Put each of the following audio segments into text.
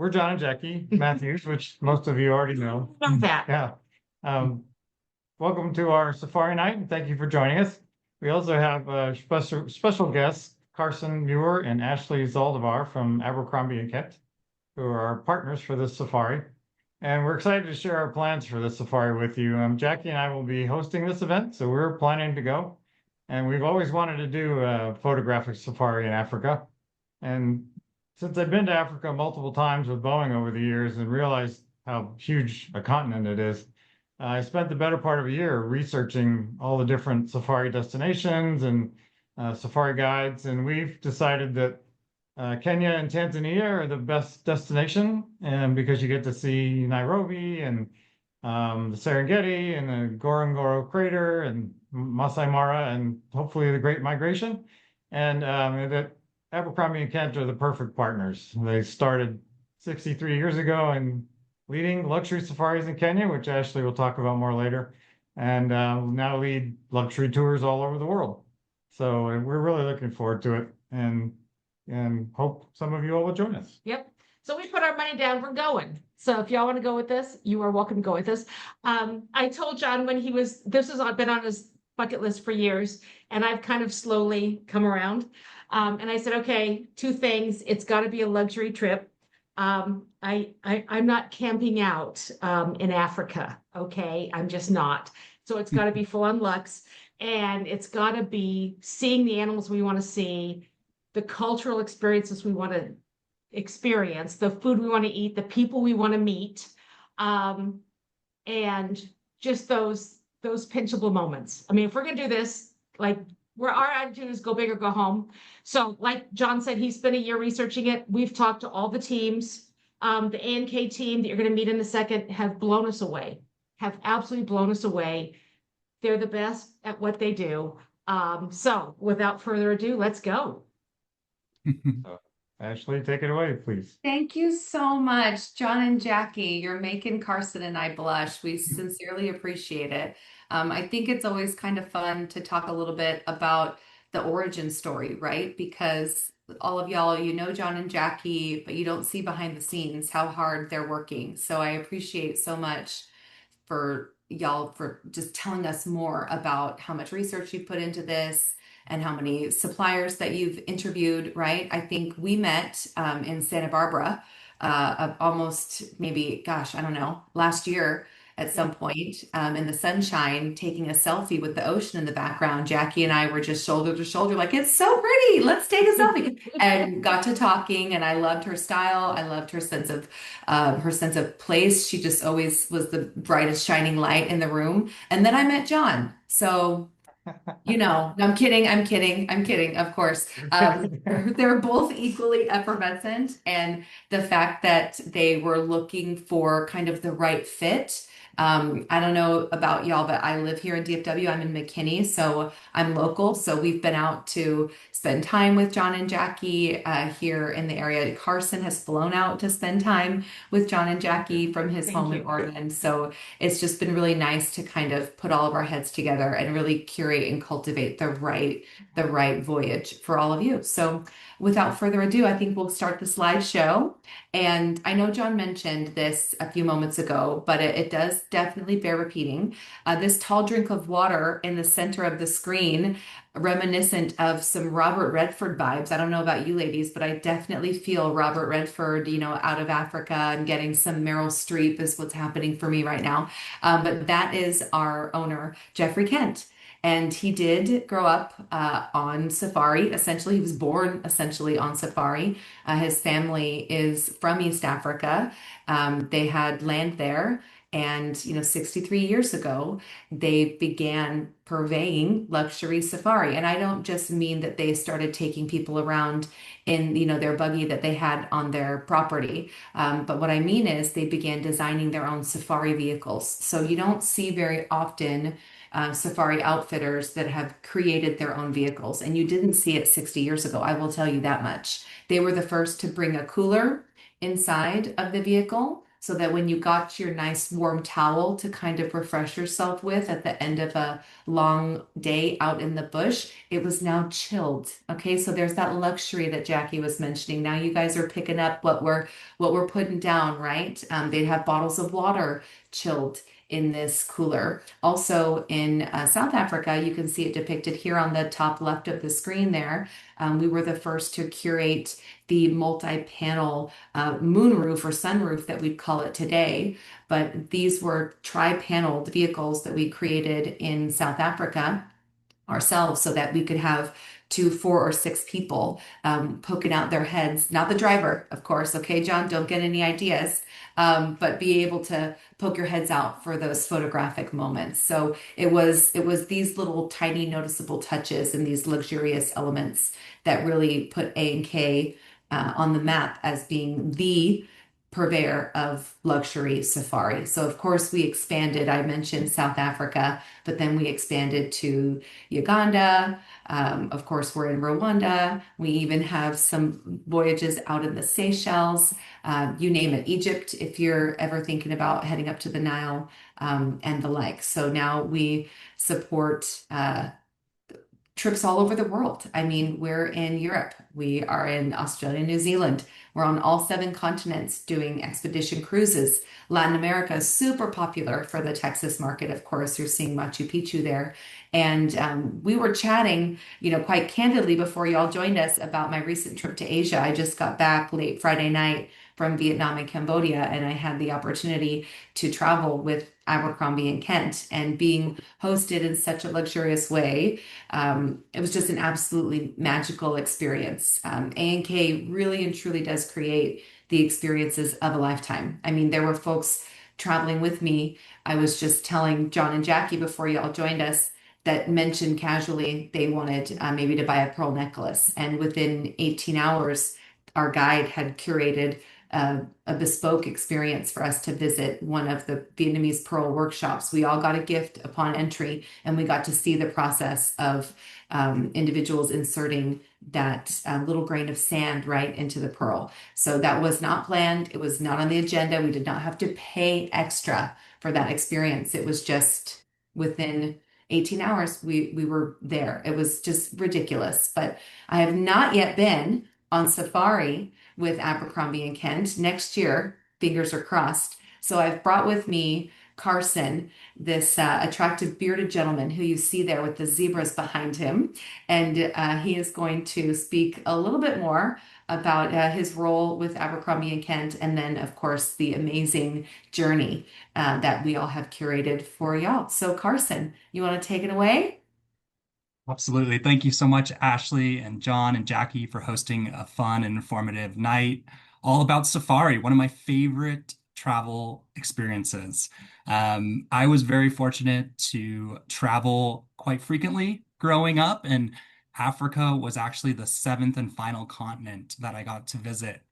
we're John and Jackie Matthews, which most of you already know. Love that. Yeah. Um, Welcome to our safari night, and thank you for joining us. We also have special guests, Carson Muir and Ashley Zaldivar from Abercrombie and Kent, who are our partners for this safari. And we're excited to share our plans for this safari with you. Jackie and I will be hosting this event, so we're planning to go. And we've always wanted to do a photographic safari in Africa. And since I've been to Africa multiple times with Boeing over the years and realized how huge a continent it is, I spent the better part of a year researching all the different safari destinations and safari guides. And we've decided that Kenya and Tanzania are the best destination, and because you get to see Nairobi and the Serengeti and the Ngorongoro Crater and Masai Mara and hopefully the Great Migration. And that Abercrombie and Kent are the perfect partners. They started 63 years ago and leading luxury safaris in Kenya, which Ashley will talk about more later, and now lead luxury tours all over the world. So we're really looking forward to it, and hope some of you all will join us. Yep. So we put our money down, we're going. So if y'all want to go with this, you are welcome to go with us. I told John when this has been on his bucket list for years, and I've kind of slowly come around. And I said, okay, two things. It's got to be a luxury trip. I'm not camping out in Africa. Okay, I'm just not. So it's got to be full on luxe, and it's got to be seeing the animals we want to see, the cultural experiences we want to experience, the food we want to eat, the people we want to meet, and just those pinchable moments. I mean, if we're gonna do this, like our attitude is go big or go home. So like John said, he spent a year researching it. We've talked to all the teams. The A&K team that you're going to meet in a second have blown us away, have absolutely blown us away. They're the best at what they do. So without further ado, let's go. Ashley, take it away, please. Thank you so much, John and Jackie. You're making Carson and I blush. We sincerely appreciate it. I think it's always kind of fun to talk a little bit about the origin story, right? Because all of y'all, you know John and Jackie, but you don't see behind the scenes how hard they're working. So I appreciate so much for y'all for just telling us more about how much research you've put into this and how many suppliers that you've interviewed, right? I think we met in Santa Barbara almost maybe, gosh, I don't know, last year at some point in the sunshine, taking a selfie with the ocean in the background. Jackie and I were just shoulder to shoulder, like, it's so pretty, let's take a selfie. And got to talking, and I loved her style. I loved her sense of place. She just always was the brightest shining light in the room. And then I met John. So you know, I'm kidding, of course. They're both equally effervescent, and the fact that they were looking for kind of the right fit. I don't know about y'all, but I live here in DFW. I'm in McKinney, so I'm local. So we've been out to spend time with John and Jackie here in the area. Carson has flown out to spend time with John and Jackie from his home in Oregon. So it's just been really nice to kind of put all of our heads together and really curate and cultivate the right voyage for all of you. So without further ado, I think we'll start the slideshow. And I know John mentioned this a few moments ago, but it does definitely bear repeating. This tall drink of water in the center of the screen, reminiscent of some Robert Redford vibes. I don't know about you ladies, but I definitely feel Robert Redford, you know, out of Africa, and getting some Meryl Streep is what's happening for me right now. But that is our owner, Jeffrey Kent. And he did grow up on safari. Essentially, he was born essentially on safari. His family is from East Africa. They had land there. And, you know, 63 years ago, they began purveying luxury safari. And I don't just mean that they started taking people around in, you know, their buggy that they had on their property. But what I mean is they began designing their own safari vehicles. So you don't see very often safari outfitters that have created their own vehicles. And you didn't see it 60 years ago. I will tell you that much. They were the first to bring a cooler inside of the vehicle. so that when you got your nice warm towel to kind of refresh yourself with at the end of a long day out in the bush, it was now chilled. Okay, so there's that luxury that Jackie was mentioning. Now you guys are picking up what we're putting down, right? They'd have bottles of water chilled in this cooler. Also in South Africa, you can see it depicted here on the top left of the screen there. We were the first to curate the multi-panel moonroof or sunroof that we'd call it today. But these were tri-paneled vehicles that we created in South Africa ourselves so that we could have 2, 4, or 6 people poking out their heads, not the driver, of course. Okay, John, don't get any ideas, but be able to poke your heads out for those photographic moments. So it was these little tiny noticeable touches and these luxurious elements that really put A&K on the map as being the purveyor of luxury safari. So of course we expanded. I mentioned South Africa, but then we expanded to Uganda. Of course, we're in Rwanda. We even have some voyages out in the Seychelles. You name it, Egypt, if you're ever thinking about heading up to the Nile, and the like. So now we support trips all over the world. I mean, we're in Europe, we are in Australia, New Zealand, we're on all 7 continents doing expedition cruises. Latin America is super popular for the Texas market. Of course, you're seeing Machu Picchu there. And we were chatting, quite candidly before y'all joined us about my recent trip to Asia. I just got back late Friday night from Vietnam and Cambodia, and I had the opportunity to travel with Abercrombie and Kent, and being hosted in such a luxurious way. It was just an absolutely magical experience. A&K really and truly does create the experiences of a lifetime. I mean, there were folks traveling with me. I was just telling John and Jackie before y'all joined us that mentioned casually they wanted maybe to buy a pearl necklace. And within 18 hours, our guide had curated a bespoke experience for us to visit one of the Vietnamese pearl workshops. We all got a gift upon entry, and we got to see the process of individuals inserting that little grain of sand right into the pearl. So that was not planned. It was not on the agenda. We did not have to pay extra for that experience. It was just within 18 hours, we were there. It was just ridiculous. But I have not yet been on safari with Abercrombie and Kent. Next year, fingers are crossed. So I've brought with me Carson, this attractive bearded gentleman who you see there with the zebras behind him. And he is going to speak a little bit more about his role with Abercrombie and Kent, and then, of course, the amazing journey that we all have curated for y'all. So Carson, you want to take it away? Absolutely. Thank you so much, Ashley and John and Jackie, for hosting a fun and informative night all about safari, one of my favorite travel experiences. I was very fortunate to travel quite frequently growing up, and Africa was actually the 7th and final continent that I got to visit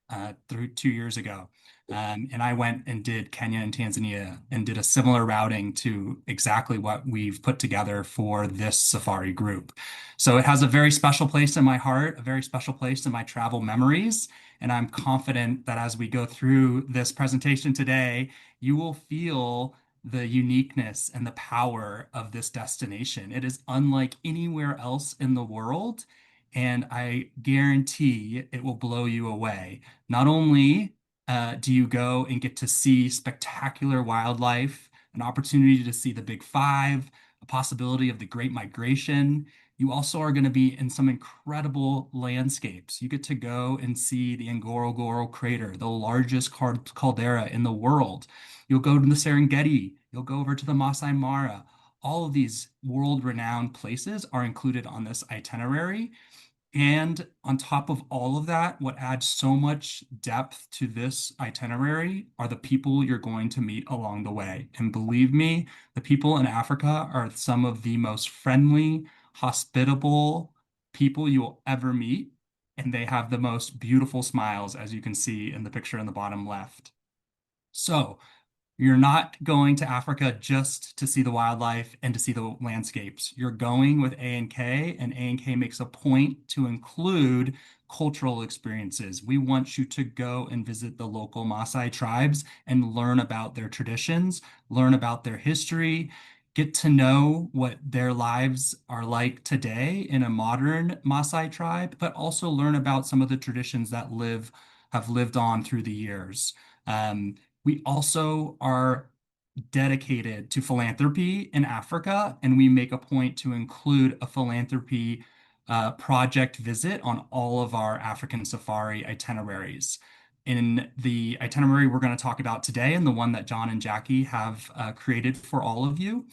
through 2 years ago. And I went and did Kenya and Tanzania and did a similar routing to exactly what we've put together for this safari group. So it has a very special place in my heart, a very special place in my travel memories. And I'm confident that as we go through this presentation today, you will feel the uniqueness and the power of this destination. It is unlike anywhere else in the world, and I guarantee it will blow you away. Not only do you go and get to see spectacular wildlife, an opportunity to see the Big Five, a possibility of the Great Migration, you also are going to be in some incredible landscapes. You get to go and see the Ngorongoro Crater, the largest caldera in the world. You'll go to the Serengeti. You'll go over to the Masai Mara. All of these world-renowned places are included on this itinerary. And on top of all of that, what adds so much depth to this itinerary are the people you're going to meet along the way. And believe me, the people in Africa are some of the most friendly, hospitable people you will ever meet. And they have the most beautiful smiles, as you can see in the picture in the bottom left. So you're not going to Africa just to see the wildlife and to see the landscapes. You're going with A&K, and A&K makes a point to include cultural experiences. We want you to go and visit the local Masai tribes and learn about their traditions, learn about their history, get to know what their lives are like today in a modern Maasai tribe, but also learn about some of the traditions that have lived on through the years. We also are dedicated to philanthropy in Africa, and we make a point to include a philanthropy project visit on all of our African safari itineraries. In the itinerary we're going to talk about today, and the one that John and Jackie have created for all of you,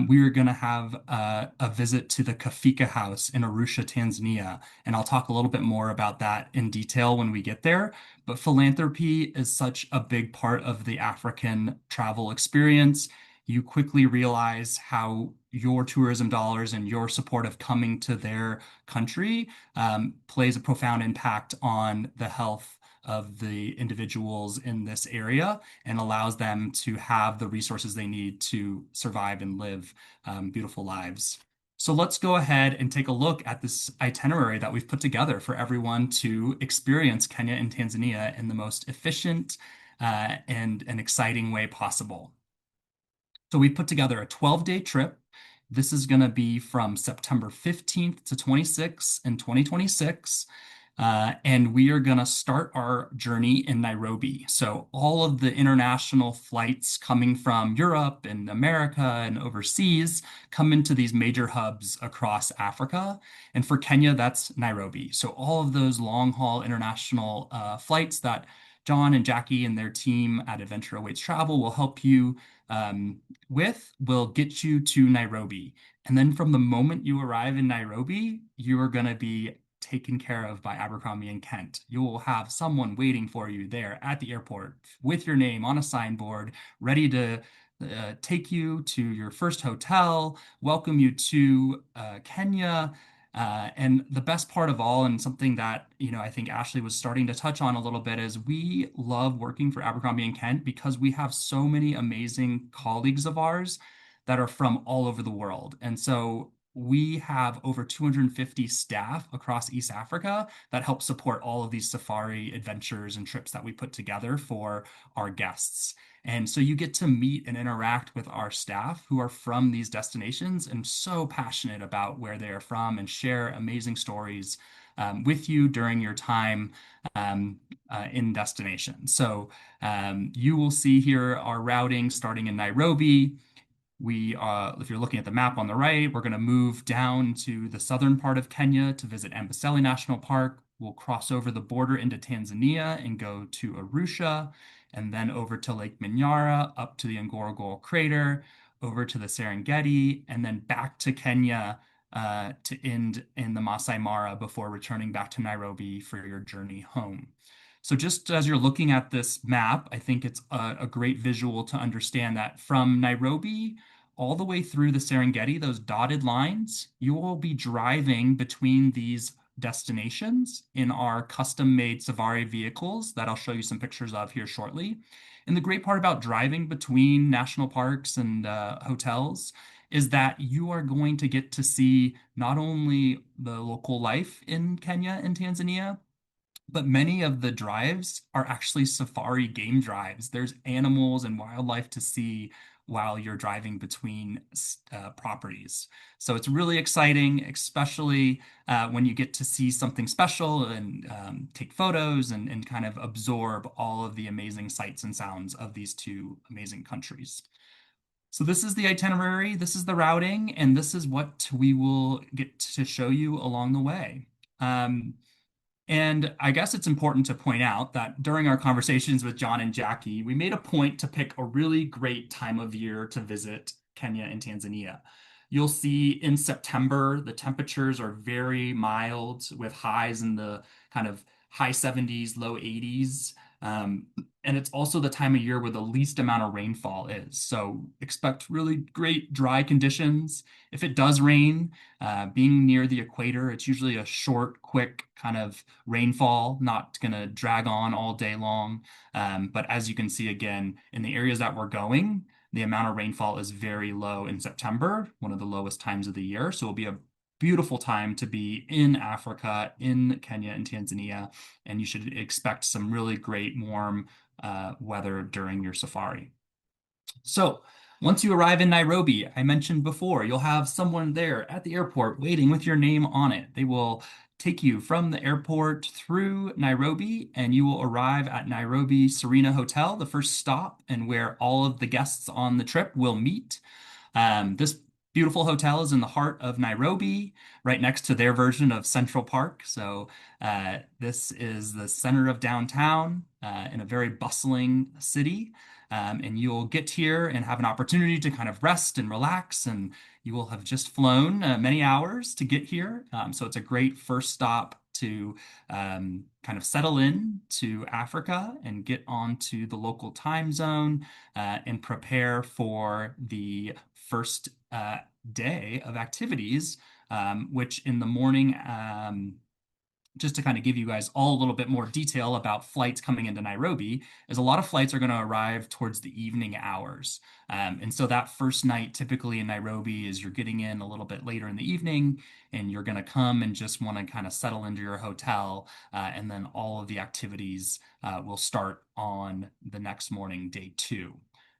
we are going to have a visit to the Kafika House in Arusha, Tanzania, and I'll talk a little bit more about that in detail when we get there. But philanthropy is such a big part of the African travel experience. You quickly realize how your tourism dollars and your support of coming to their country plays a profound impact on the health of the individuals in this area and allows them to have the resources they need to survive and live beautiful lives. So let's go ahead and take a look at this itinerary that we've put together for everyone to experience Kenya and Tanzania in the most efficient and an exciting way possible. So we put together a 12-day trip. This is going to be from September 15th to 26th in 2026. And we are going to start our journey in Nairobi. So all of the international flights coming from Europe and America and overseas come into these major hubs across Africa. And for Kenya, that's Nairobi. So all of those long-haul international flights that John and Jackie and their team at Adventure Awaits Travel will help you will get you to Nairobi. And then from the moment you arrive in Nairobi, you are going to be taken care of by Abercrombie and Kent. You will have someone waiting for you there at the airport with your name on a signboard, ready to take you to your first hotel, welcome you to Kenya. And the best part of all, and something that, I think Ashley was starting to touch on a little bit, is we love working for Abercrombie and Kent because we have so many amazing colleagues of ours that are from all over the world. And so we have over 250 staff across East Africa that help support all of these safari adventures and trips that we put together for our guests. And so you get to meet and interact with our staff who are from these destinations and so passionate about where they are from and share amazing stories with you during your time in destination. So you will see here our routing starting in Nairobi. If you're looking at the map on the right, we're going to move down to the southern part of Kenya to visit Amboseli National Park. We'll cross over the border into Tanzania and go to Arusha, and then over to Lake Manyara, up to the Ngorongoro Crater, over to the Serengeti, and then back to Kenya to end in the Masai Mara before returning back to Nairobi for your journey home. So just as you're looking at this map, I think it's a great visual to understand that from Nairobi all the way through the Serengeti, those dotted lines, you will be driving between these destinations in our custom-made safari vehicles that I'll show you some pictures of here shortly. And the great part about driving between national parks and hotels is that you are going to get to see not only the local life in Kenya and Tanzania, but many of the drives are actually safari game drives. There's animals and wildlife to see while you're driving between properties. So it's really exciting, especially when you get to see something special and take photos and kind of absorb all of the amazing sights and sounds of these two amazing countries. So this is the itinerary, this is the routing, and this is what we will get to show you along the way. And I guess it's important to point out that during our conversations with John and Jackie, we made a point to pick a really great time of year to visit Kenya and Tanzania. You'll see in September, the temperatures are very mild with highs in the kind of high 70s, low 80s. And it's also the time of year where the least amount of rainfall is. So expect really great dry conditions. If it does rain, being near the equator, it's usually a short, quick kind of rainfall, not going to drag on all day long. But as you can see again, in the areas that we're going, the amount of rainfall is very low in September, one of the lowest times of the year. So it'll be a beautiful time to be in Africa, in Kenya and Tanzania, and you should expect some really great warm weather during your safari. So once you arrive in Nairobi, I mentioned before, you'll have someone there at the airport waiting with your name on it. They will take you from the airport through Nairobi, and you will arrive at Nairobi Serena Hotel, the first stop, and where all of the guests on the trip will meet. This beautiful hotel is in the heart of Nairobi, right next to their version of Central Park. So this is the center of downtown in a very bustling city. And you'll get here and have an opportunity to kind of rest and relax. And you will have just flown many hours to get here. So it's a great first stop to kind of settle in to Africa and get onto the local time zone and prepare for the first day of activities, which in the morning, just to kind of give you guys all a little bit more detail about flights coming into Nairobi, is a lot of flights are going to arrive towards the evening hours. And so that first night typically in Nairobi is you're getting in a little bit later in the evening, and you're going to come and just want to kind of settle into your hotel. And then all of the activities will start on the next morning, day 2.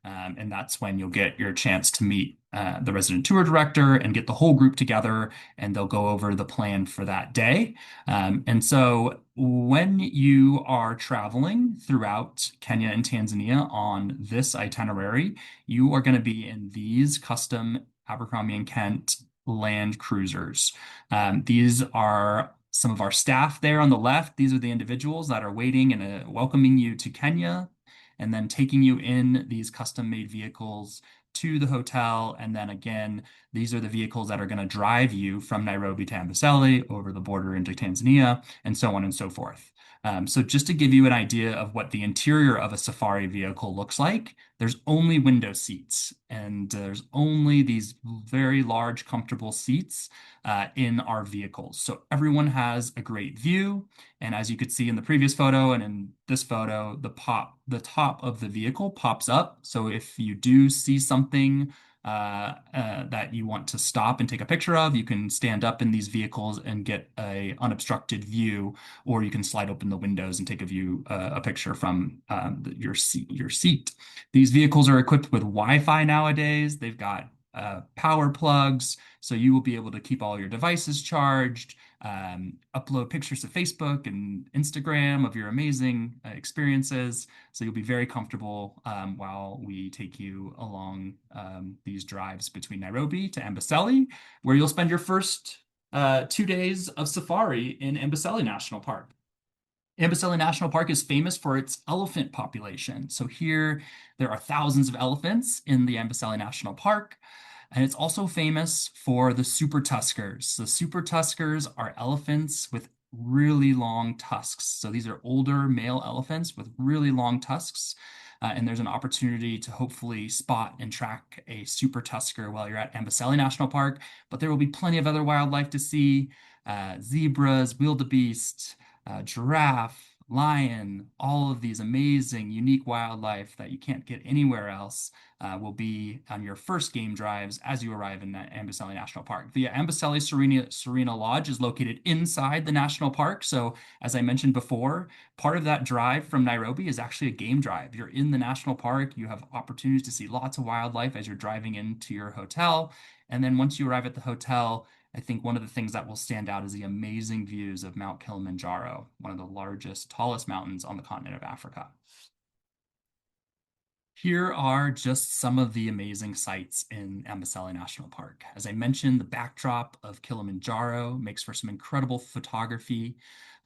And that's when you'll get your chance to meet the resident tour director and get the whole group together, and they'll go over the plan for that day. And so when you are traveling throughout Kenya and Tanzania on this itinerary, you are going to be in these custom Abercrombie and Kent land cruisers. These are some of our staff there on the left. These are the individuals that are waiting and welcoming you to Kenya, and then taking you in these custom-made vehicles to the hotel. And then again, these are the vehicles that are going to drive you from Nairobi to Amboseli, over the border into Tanzania, and so on and so forth. So just to give you an idea of what the interior of a safari vehicle looks like, there's only window seats, and there's only these very large, comfortable seats in our vehicles. So everyone has a great view. And as you could see in the previous photo and in this photo, the top of the vehicle pops up. So if you do see something that you want to stop and take a picture of, you can stand up in these vehicles and get a unobstructed view, or you can slide open the windows and take a picture from your seat. These vehicles are equipped with Wi-Fi nowadays. They've got power plugs, so you will be able to keep all your devices charged, upload pictures to Facebook and Instagram of your amazing experiences. So you'll be very comfortable while we take you along these drives between Nairobi to Amboseli, where you'll spend your first 2 days of safari in Amboseli National Park. Amboseli National Park is famous for its elephant population. So here there are thousands of elephants in the Amboseli National Park. And it's also famous for the super tuskers. The super tuskers are elephants with really long tusks. So these are older male elephants with really long tusks. And there's an opportunity to hopefully spot and track a super tusker while you're at Amboseli National Park. But there will be plenty of other wildlife to see: zebras, wildebeest, giraffe, lion. All of these amazing, unique wildlife that you can't get anywhere else will be on your first game drives as you arrive in Amboseli National Park. The Amboseli Serena Lodge is located inside the national park. So as I mentioned before, part of that drive from Nairobi is actually a game drive. You're in the national park. You have opportunities to see lots of wildlife as you're driving into your hotel. And then once you arrive at the hotel, I think one of the things that will stand out is the amazing views of Mount Kilimanjaro, one of the largest, tallest mountains on the continent of Africa. Here are just some of the amazing sights in Amboseli National Park. As I mentioned, the backdrop of Kilimanjaro makes for some incredible photography,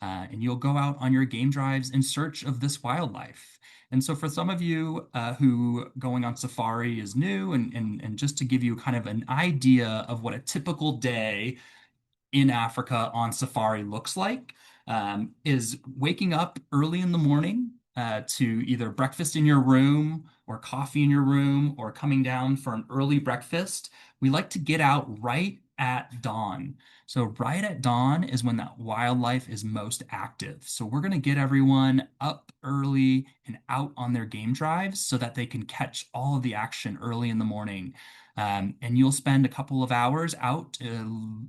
and you'll go out on your game drives in search of this wildlife. And so for some of you who going on safari is new, and just to give you kind of an idea of what a typical day in Africa on safari looks like, is waking up early in the morning to either breakfast in your room or coffee in your room, or coming down for an early breakfast. We like to get out right at dawn. So right at dawn is when that wildlife is most active. So we're going to get everyone up early and out on their game drives so that they can catch all of the action early in the morning. And you'll spend a couple of hours out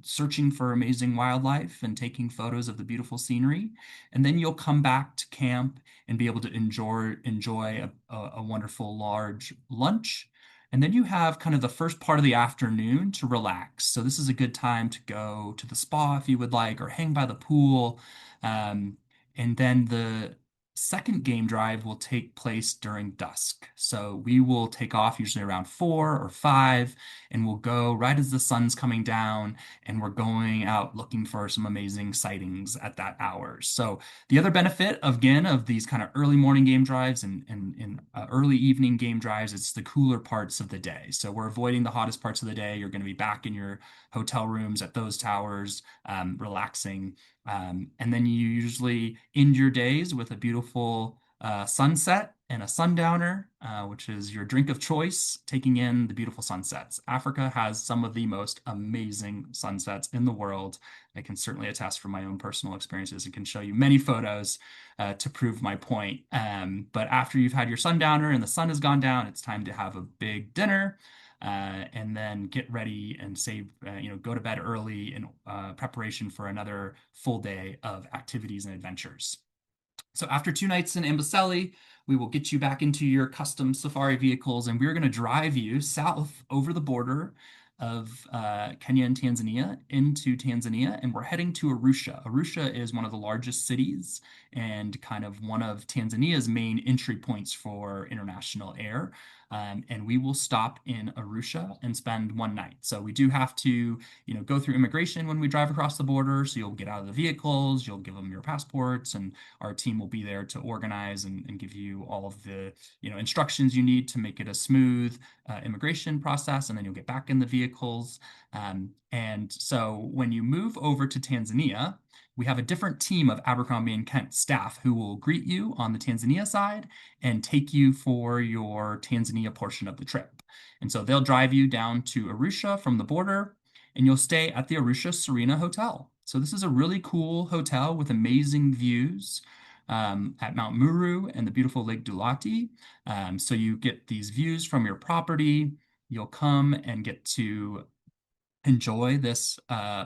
searching for amazing wildlife and taking photos of the beautiful scenery. And then you'll come back to camp and be able to enjoy a wonderful large lunch. And then you have kind of the first part of the afternoon to relax. So this is a good time to go to the spa if you would like, or hang by the pool. Um, and then the second game drive will take place during dusk. So we will take off usually around 4 or 5, and we'll go right as the sun's coming down, and we're going out looking for some amazing sightings at that hour. So the other benefit, again, of these kind of early morning game drives and early evening game drives, it's the cooler parts of the day. So we're avoiding the hottest parts of the day. You're going to be back in your hotel rooms at those towers, relaxing. And then you usually end your days with a beautiful sunset and a sundowner, which is your drink of choice, taking in the beautiful sunsets. Africa has some of the most amazing sunsets in the world. I can certainly attest from my own personal experiences and can show you many photos to prove my point. But after you've had your sundowner and the sun has gone down, it's time to have a big dinner. And then get ready and go to bed early in preparation for another full day of activities and adventures. So after 2 nights in Amboseli, we will get you back into your custom safari vehicles, and we're going to drive you south over the border of Kenya and Tanzania into Tanzania, and we're heading to Arusha. Arusha is one of the largest cities and kind of one of Tanzania's main entry points for international air. And we will stop in Arusha and spend 1 night. So we do have to, go through immigration when we drive across the border. So you'll get out of the vehicles, you'll give them your passports, and our team will be there to organize and give you all of the, instructions you need to make it a smooth immigration process. And then you'll get back in the vehicles. And so when you move over to Tanzania, we have a different team of Abercrombie and Kent staff who will greet you on the Tanzania side and take you for your Tanzania portion of the trip. And so they'll drive you down to Arusha from the border, and you'll stay at the Arusha Serena Hotel. So this is a really cool hotel with amazing views at Mount Muru and the beautiful Lake Dulati. So you get these views from your property. You'll come and get to enjoy this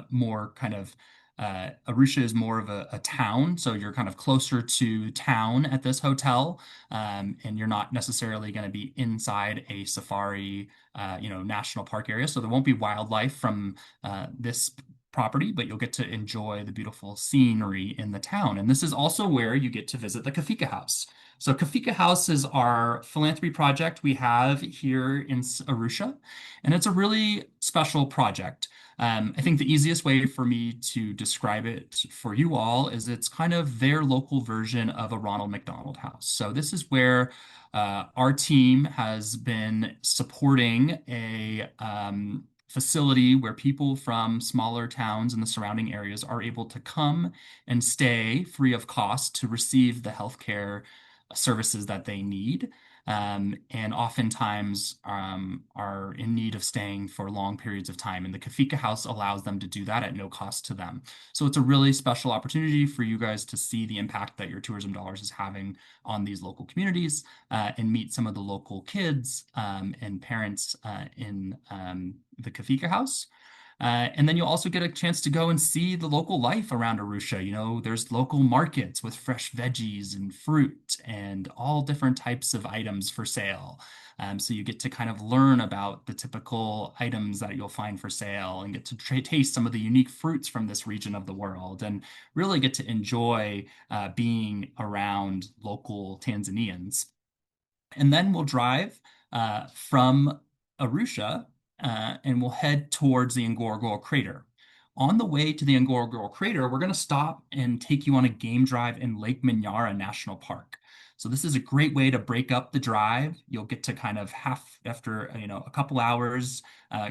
more kind of Arusha is more of a town, so you're kind of closer to town at this hotel, and you're not necessarily going to be inside a safari, national park area. So there won't be wildlife from this property, but you'll get to enjoy the beautiful scenery in the town. And this is also where you get to visit the Kafika House. So Kafika House is our philanthropy project we have here in Arusha, and it's a really special project. I think the easiest way for me to describe it for you all is it's kind of their local version of a Ronald McDonald House. So this is where our team has been supporting a facility where people from smaller towns in the surrounding areas are able to come and stay free of cost to receive the healthcare services that they need. And oftentimes are in need of staying for long periods of time. And the Kafika House allows them to do that at no cost to them. So it's a really special opportunity for you guys to see the impact that your tourism dollars is having on these local communities and meet some of the local kids and parents in the Kafika House. And then you'll also get a chance to go and see the local life around Arusha. There's local markets with fresh veggies and fruit and all different types of items for sale. So you get to kind of learn about the typical items that you'll find for sale and get to taste some of the unique fruits from this region of the world and really get to enjoy being around local Tanzanians. And then we'll drive from Arusha and we'll head towards the Ngorongoro Crater. On the way to the Ngorongoro Crater, we're going to stop and take you on a game drive in Lake Manyara National Park. So this is a great way to break up the drive. You'll get to kind of after a couple hours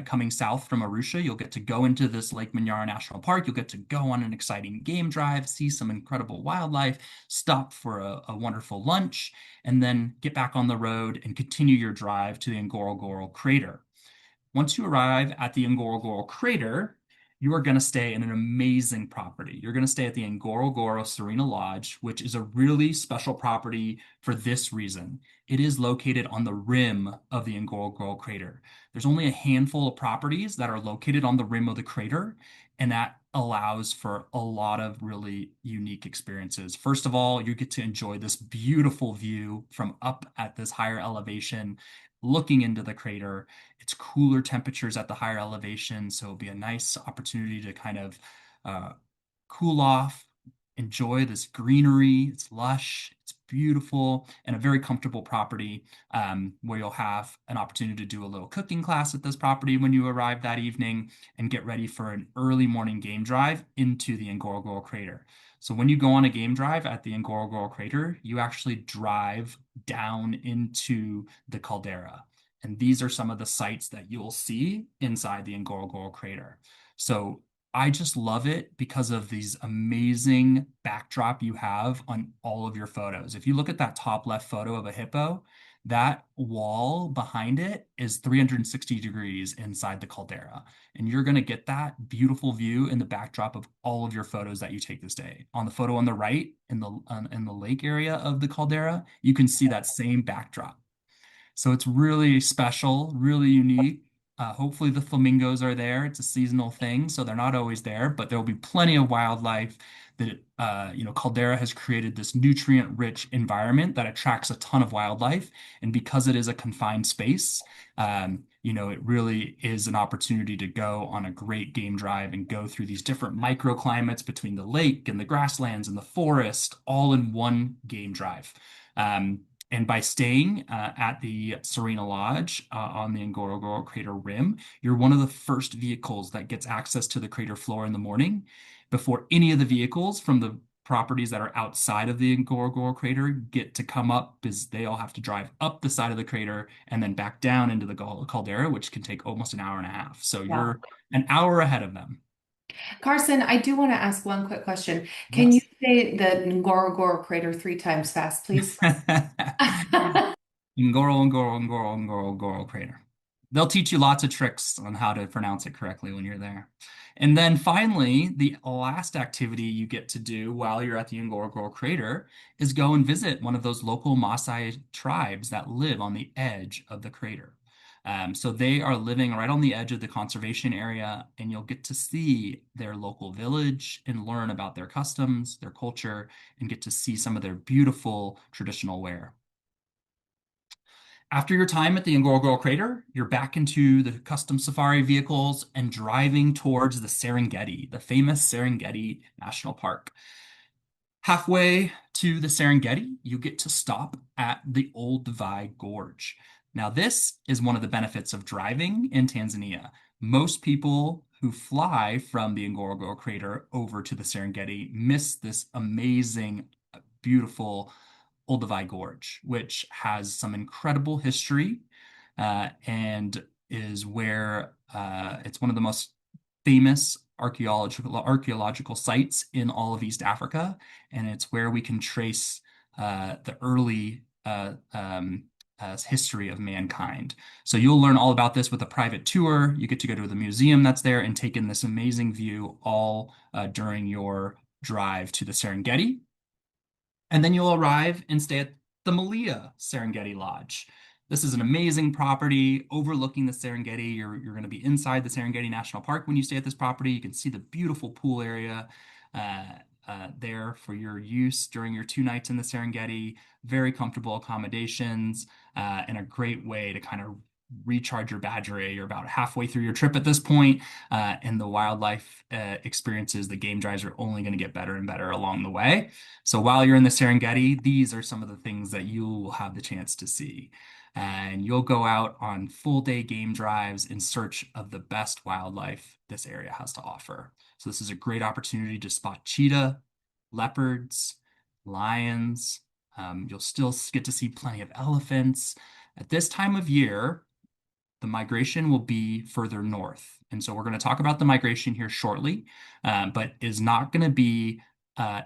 coming south from Arusha, you'll get to go into this Lake Manyara National Park. You'll get to go on an exciting game drive, see some incredible wildlife, stop for a wonderful lunch, and then get back on the road and continue your drive to the Ngorongoro Crater. Once you arrive at the Ngorongoro Crater, you are going to stay in an amazing property. You're going to stay at the Ngorongoro Serena Lodge, which is a really special property for this reason. It is located on the rim of the Ngorongoro Crater. There's only a handful of properties that are located on the rim of the crater, and that allows for a lot of really unique experiences. First of all, you get to enjoy this beautiful view from up at this higher elevation, looking into the crater. It's cooler temperatures at the higher elevation, so it'll be a nice opportunity to kind of cool off, enjoy this greenery. It's lush, it's beautiful, and a very comfortable property where you'll have an opportunity to do a little cooking class at this property when you arrive that evening and get ready for an early morning game drive into the Ngorongoro Crater. So when you go on a game drive at the Ngorongoro Crater, you actually drive down into the caldera. And these are some of the sights that you'll see inside the Ngorongoro Crater. So I just love it because of these amazing backdrop you have on all of your photos. If you look at that top left photo of a hippo, that wall behind it is 360 degrees inside the caldera. And you're going to get that beautiful view in the backdrop of all of your photos that you take this day. On the photo on the right, in the lake area of the caldera, you can see that same backdrop. So it's really special, really unique. Hopefully the flamingos are there. It's a seasonal thing, so they're not always there, but there will be plenty of wildlife. That Caldera has created this nutrient-rich environment that attracts a ton of wildlife, and because it is a confined space, it really is an opportunity to go on a great game drive and go through these different microclimates between the lake and the grasslands and the forest, all in one game drive. And by staying at the Serena Lodge on the Ngorongoro Crater rim, you're one of the first vehicles that gets access to the crater floor in the morning before any of the vehicles from the properties that are outside of the Ngorongoro Crater get to come up, because they all have to drive up the side of the crater and then back down into the caldera, which can take almost an hour and a half. So you're an hour ahead of them. Carson, I do want to ask one quick question. Can you say the Ngorongoro Crater 3 times fast, please? Ngorongoro Crater. They'll teach you lots of tricks on how to pronounce it correctly when you're there. And then finally, the last activity you get to do while you're at the Ngorongoro Crater is go and visit one of those local Masai tribes that live on the edge of the crater. So they are living right on the edge of the conservation area, and you'll get to see their local village and learn about their customs, their culture, and get to see some of their beautiful traditional wear. After your time at the Ngorongoro Crater, you're back into the custom safari vehicles and driving towards the Serengeti, the famous Serengeti National Park. Halfway to the Serengeti, you get to stop at the Olduvai Gorge. Now, this is one of the benefits of driving in Tanzania. Most people who fly from the Ngorongoro Crater over to the Serengeti miss this amazing, beautiful Olduvai Gorge, which has some incredible history and is where it's one of the most famous archaeological sites in all of East Africa, and it's where we can trace the early history of mankind. So you'll learn all about this with a private tour. You get to go to the museum that's there and take in this amazing view all during your drive to the Serengeti. And then you'll arrive and stay at the Malia Serengeti Lodge. This is an amazing property overlooking the Serengeti. You're going to be inside the Serengeti National Park when you stay at this property. You can see the beautiful pool area there for your use during your 2 nights in the Serengeti. Very comfortable accommodations and a great way to kind of recharge your battery. You're about halfway through your trip at this point, and the wildlife experiences, the game drives are only going to get better and better along the way. So while you're in the Serengeti, these are some of the things that you will have the chance to see. And you'll go out on full day game drives in search of the best wildlife this area has to offer. So this is a great opportunity to spot cheetah, leopards, lions. You'll still get to see plenty of elephants. At this time of year, the migration will be further north. And so we're going to talk about the migration here shortly, but is not going to be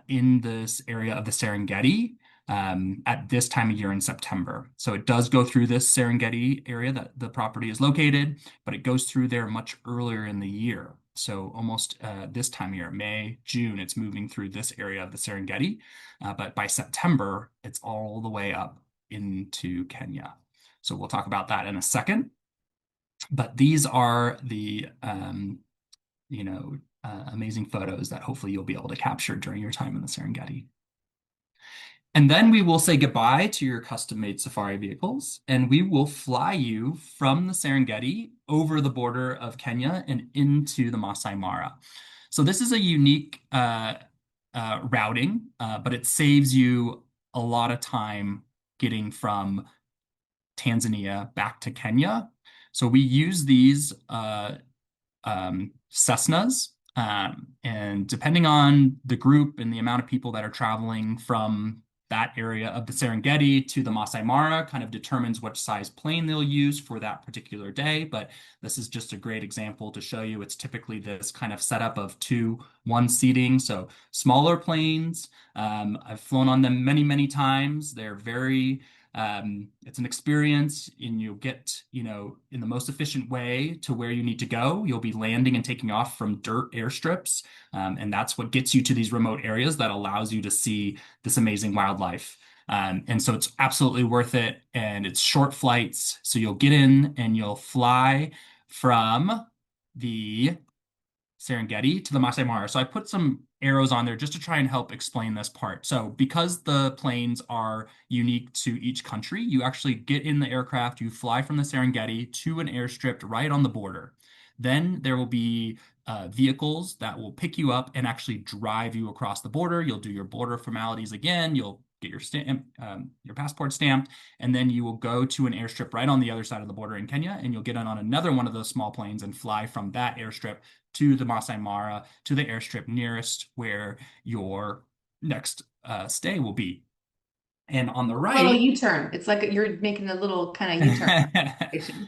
in this area of the Serengeti at this time of year in September. So it does go through this Serengeti area that the property is located, but it goes through there much earlier in the year. So almost this time of year, May, June, it's moving through this area of the Serengeti. But by September, it's all the way up into Kenya. So we'll talk about that in a second. But these are the amazing photos that hopefully you'll be able to capture during your time in the Serengeti. And then we will say goodbye to your custom-made safari vehicles, and we will fly you from the Serengeti over the border of Kenya and into the Masai Mara. So this is a unique routing, but it saves you a lot of time getting from Tanzania back to Kenya. So we use these Cessnas, and depending on the group and the amount of people that are traveling from that area of the Serengeti to the Masai Mara kind of determines which size plane they'll use for that particular day. But this is just a great example to show you. It's typically this kind of setup of 2-1 seating. So smaller planes. I've flown on them many, many times. They're very it's an experience, and you'll get, in the most efficient way to where you need to go. You'll be landing and taking off from dirt airstrips. And that's what gets you to these remote areas that allows you to see this amazing wildlife. And so it's absolutely worth it. And it's short flights. So you'll get in and you'll fly from the Serengeti to the Masai Mara. So I put some arrows on there just to try and help explain this part. So because the planes are unique to each country, you actually get in the aircraft, you fly from the Serengeti to an airstrip right on the border. Then there will be vehicles that will pick you up and actually drive you across the border. You'll do your border formalities again. You'll get your passport stamped, and then you will go to an airstrip right on the other side of the border in Kenya, and you'll get on another one of those small planes and fly from that airstrip to the Masai Mara, to the airstrip nearest where your next stay will be. And on the right, little U-turn. It's like you're making a little kind of U-turn.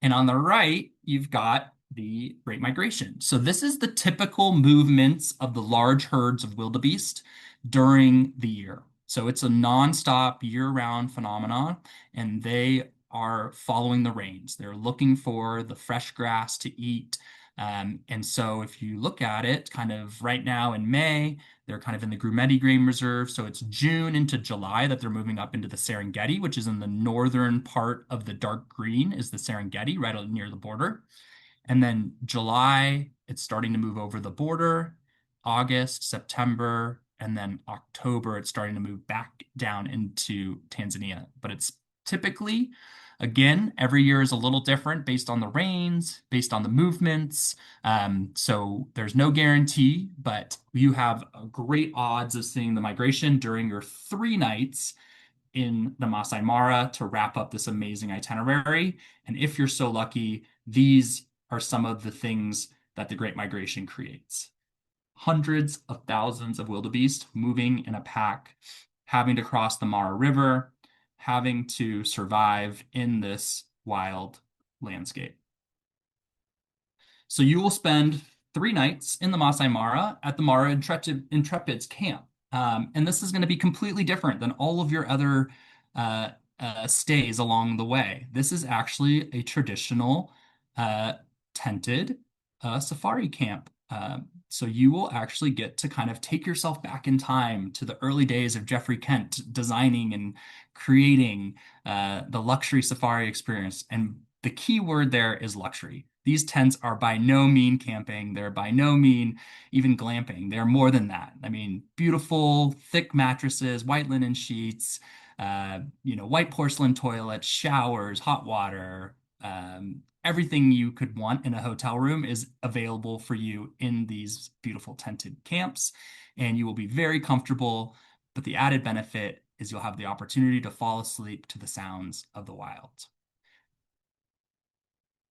And on the right, you've got the Great Migration. So this is the typical movements of the large herds of wildebeest during the year. So it's a nonstop year-round phenomenon, and they are following the rains. They're looking for the fresh grass to eat. And so if you look at it, kind of right now in May, they're kind of in the Grumeti Game Reserve. So it's June into July that they're moving up into the Serengeti, which is in the northern part of the dark green is the Serengeti, right near the border. And then July, it's starting to move over the border. August, September, and then October, it's starting to move back down into Tanzania. But it's typically, again, every year is a little different based on the rains, based on the movements. So there's no guarantee, but you have great odds of seeing the migration during your 3 nights in the Masai Mara to wrap up this amazing itinerary. And if you're so lucky, these are some of the things that the Great Migration creates. Hundreds of thousands of wildebeest moving in a pack, having to cross the Mara River, having to survive in this wild landscape. So you will spend 3 nights in the Masai Mara at the Mara Intrepid's camp. And this is going to be completely different than all of your other stays along the way. This is actually a traditional tented safari camp. So you will actually get to kind of take yourself back in time to the early days of Geoffrey Kent designing and creating the luxury safari experience. And the key word there is luxury. These tents are by no mean camping. They're by no mean even glamping. They're more than that. I mean, beautiful, thick mattresses, white linen sheets, white porcelain toilets, showers, hot water, everything you could want in a hotel room is available for you in these beautiful tented camps, and you will be very comfortable. But the added benefit is you'll have the opportunity to fall asleep to the sounds of the wild.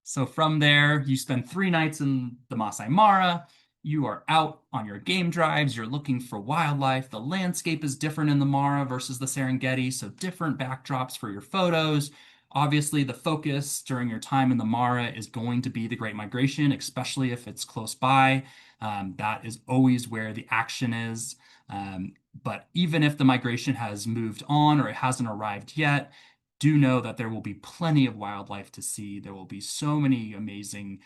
So from there, you spend 3 nights in the Masai Mara. You are out on your game drives. You're looking for wildlife. The landscape is different in the Mara versus the Serengeti, so different backdrops for your photos. Obviously, the focus during your time in the Mara is going to be the Great Migration, especially if it's close by. That is always where the action is. But even if the migration has moved on or it hasn't arrived yet, do know that there will be plenty of wildlife to see. There will be so many amazing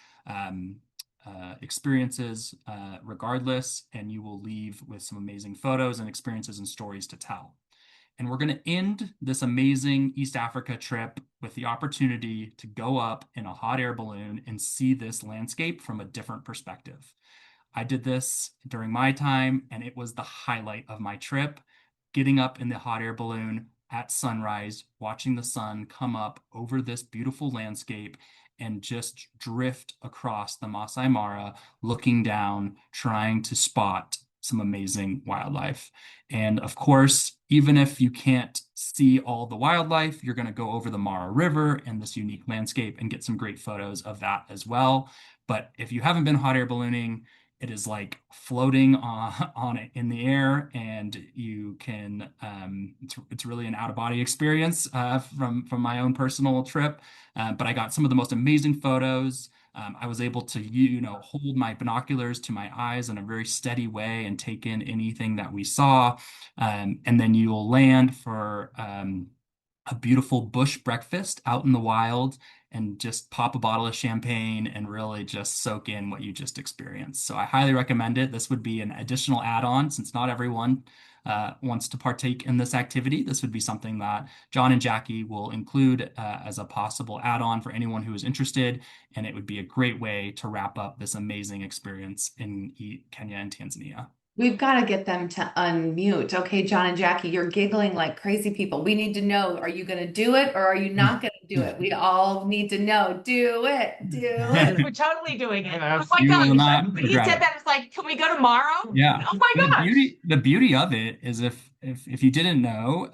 experiences regardless, and you will leave with some amazing photos and experiences and stories to tell. And we're going to end this amazing East Africa trip with the opportunity to go up in a hot air balloon and see this landscape from a different perspective. I did this during my time, and it was the highlight of my trip, getting up in the hot air balloon at sunrise, watching the sun come up over this beautiful landscape and just drift across the Masai Mara, looking down, trying to spot some amazing wildlife. And of course, even if you can't see all the wildlife, you're going to go over the Mara River and this unique landscape and get some great photos of that as well. But if you haven't been hot air ballooning, it is like floating on it in the air, and you can it's really an out-of-body experience from my own personal trip. But I got some of the most amazing photos. I was able to hold my binoculars to my eyes in a very steady way and take in anything that we saw. And then you'll land for a beautiful bush breakfast out in the wild and just pop a bottle of champagne and really just soak in what you just experienced. So I highly recommend it. This would be an additional add-on since not everyone wants to partake in this activity. This would be something that John and Jackie will include as a possible add-on for anyone who is interested, and it would be a great way to wrap up this amazing experience in Kenya and Tanzania. We've got to get them to unmute. Okay, John and Jackie, you're giggling like crazy people. We need to know, are you going to do it or are you not going to do it? We all need to know. Do it. Do it. We're totally doing it. Yes, Oh my you will gosh. not When he regret said it. that, it's like, can we go tomorrow? Yeah. Oh my And gosh. the beauty of it is if you didn't know,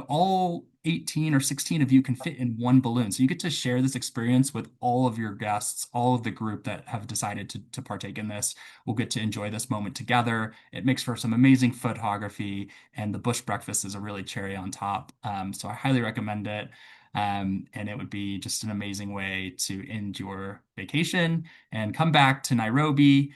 all 18 or 16 of you can fit in one balloon. So you get to share this experience with all of your guests, all of the group that have decided to partake in this. We'll get to enjoy this moment together. It makes for some amazing photography, and the bush breakfast is a really cherry on top. So I highly recommend it. And it would be just an amazing way to end your vacation and come back to Nairobi.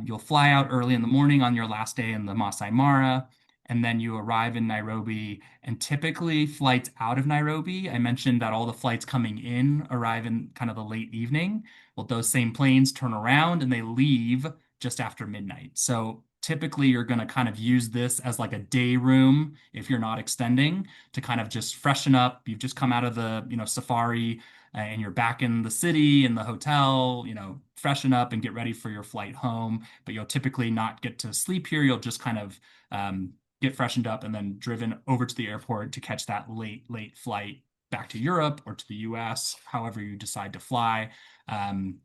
You'll fly out early in the morning on your last day in the Masai Mara, and then you arrive in Nairobi. And typically flights out of Nairobi, I mentioned that all the flights coming in arrive in kind of the late evening. Well, those same planes turn around and they leave just after midnight. So typically you're going to kind of use this as like a day room if you're not extending, to kind of just freshen up. You've just come out of the safari, and you're back in the city, in the hotel, freshen up and get ready for your flight home. But you'll typically not get to sleep here. You'll just kind of get freshened up and then driven over to the airport to catch that late flight back to Europe or to the US, however you decide to fly. And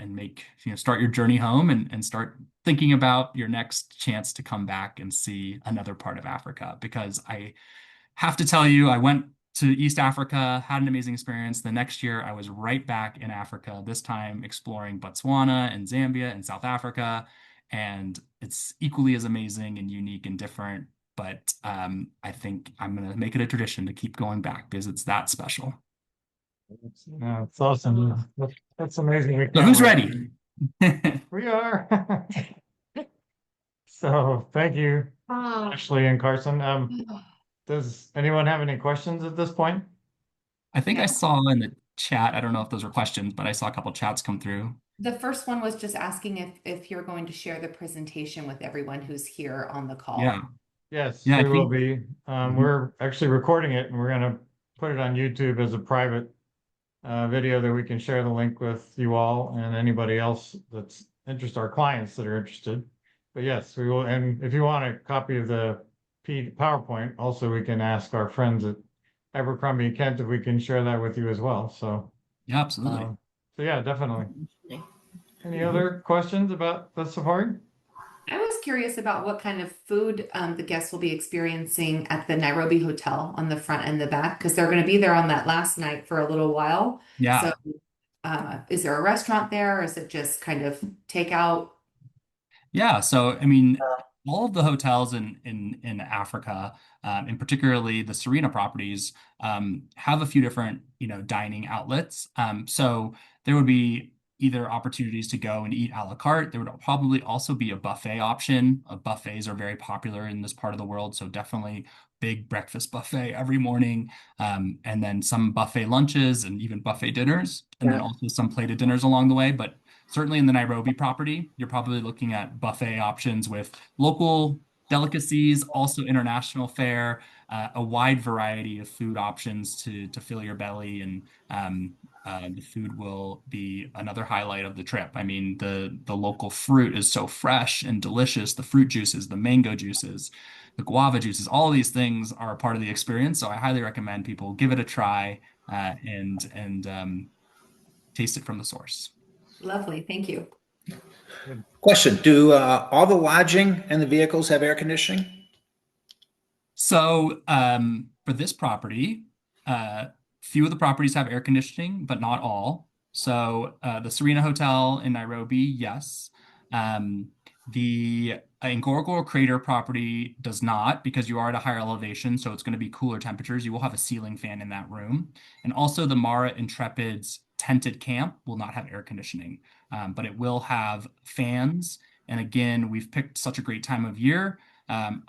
make start your journey home and start thinking about your next chance to come back and see another part of Africa. Because I have to tell you, I went to East Africa, had an amazing experience. The next year, I was right back in Africa, this time exploring Botswana and Zambia and South Africa. And it's equally as amazing and unique and different. But I think I'm going to make it a tradition to keep going back because it's that special. Yeah, it's awesome. That's amazing. So who's ready? We are. So thank you, Oh, Ashley and Carson. Does anyone have any questions at this point? I think I saw in the chat, I don't know if those were questions, but I saw a couple chats come through. The first one was just asking if you're going to share the presentation with everyone who's here on the call. Yeah. Yes, Yeah, I we will think- be. We're actually recording it and we're gonna put it on YouTube as a private video that we can share the link with you all and anybody else that's interested, our clients that are interested. But yes, we will. And if you want a copy of the PowerPoint, also we can ask our friends at Abercrombie Kent if we can share that with you as well. So, Yeah, absolutely. so yeah, definitely. Any other questions about the safari? I was curious about what kind of food the guests will be experiencing at the Nairobi Hotel on the front and the back, because they're going to be there on that last night for a little while. Yeah. So is there a restaurant there, or is it just kind of takeout? Yeah. So, I mean, all of the hotels in Africa, and particularly the Serena properties, have a few different, dining outlets. So there would be either opportunities to go and eat a la carte. There would probably also be a buffet option. Buffets are very popular in this part of the world, so definitely big breakfast buffet every morning, and then some buffet lunches and even buffet dinners, and then also some plated dinners along the way. But certainly in the Nairobi property, you're probably looking at buffet options with local delicacies, also international fare, a wide variety of food options to fill your belly, and the food will be another highlight of the trip. I mean, the local fruit is so fresh and delicious. The fruit juices, the mango juices, the guava juices, all of these things are a part of the experience. So I highly recommend people give it a try and taste it from the source. Lovely. Thank you. Question, do all the lodging and the vehicles have air conditioning? So for this property, few of the properties have air conditioning, but not all. So the Serena Hotel in Nairobi, yes. The Ngorongoro Crater property does not, because you are at a higher elevation, so it's going to be cooler temperatures. You will have a ceiling fan in that room. And also the Mara Intrepid's tented camp will not have air conditioning, but it will have fans. And again, we've picked such a great time of year. Don't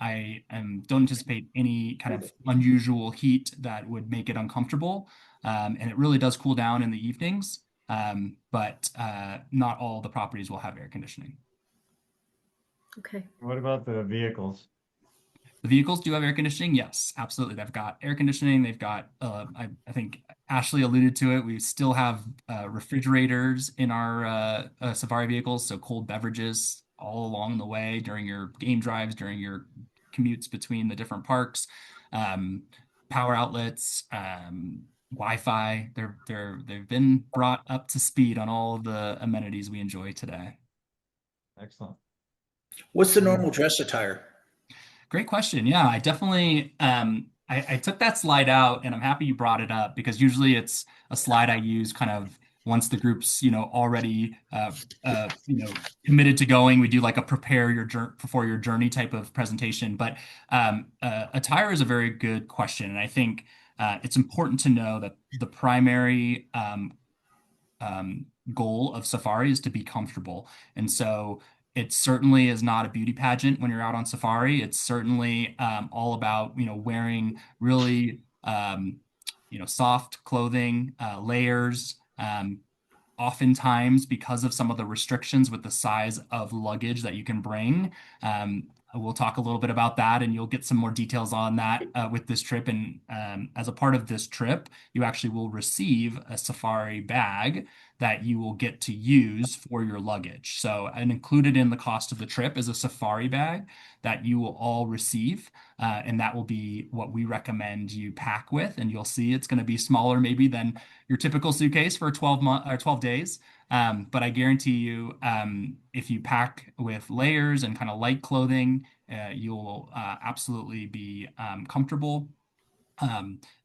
anticipate any kind of unusual heat that would make it uncomfortable. And it really does cool down in the evenings, but not all the properties will have air conditioning. Okay. What about the vehicles? The vehicles do have air conditioning. Yes, absolutely. They've got air conditioning. They've got, I think Ashley alluded to it. We still have refrigerators in our safari vehicles, so cold beverages all along the way during your game drives, during your commutes between the different parks. Power outlets, Wi-Fi. They've been brought up to speed on all of the amenities we enjoy today. Excellent. What's the normal dress attire? Great question. Yeah, I definitely I took that slide out, and I'm happy you brought it up, because usually it's a slide I use kind of once the group's already committed to going. We do like a prepare your journey before your journey type of presentation. But attire is a very good question, and I think it's important to know that the primary goal of safari is to be comfortable. And so it certainly is not a beauty pageant when you're out on safari. It's certainly all about, wearing really, soft clothing, layers. Oftentimes, because of some of the restrictions with the size of luggage that you can bring, we'll talk a little bit about that, and you'll get some more details on that with this trip. And as a part of this trip, you actually will receive a safari bag that you will get to use for your luggage. So, and included in the cost of the trip is a safari bag that you will all receive. And that will be what we recommend you pack with. And you'll see it's going to be smaller maybe than your typical suitcase for 12 days. But I guarantee you, if you pack with layers and kind of light clothing, you'll absolutely be comfortable.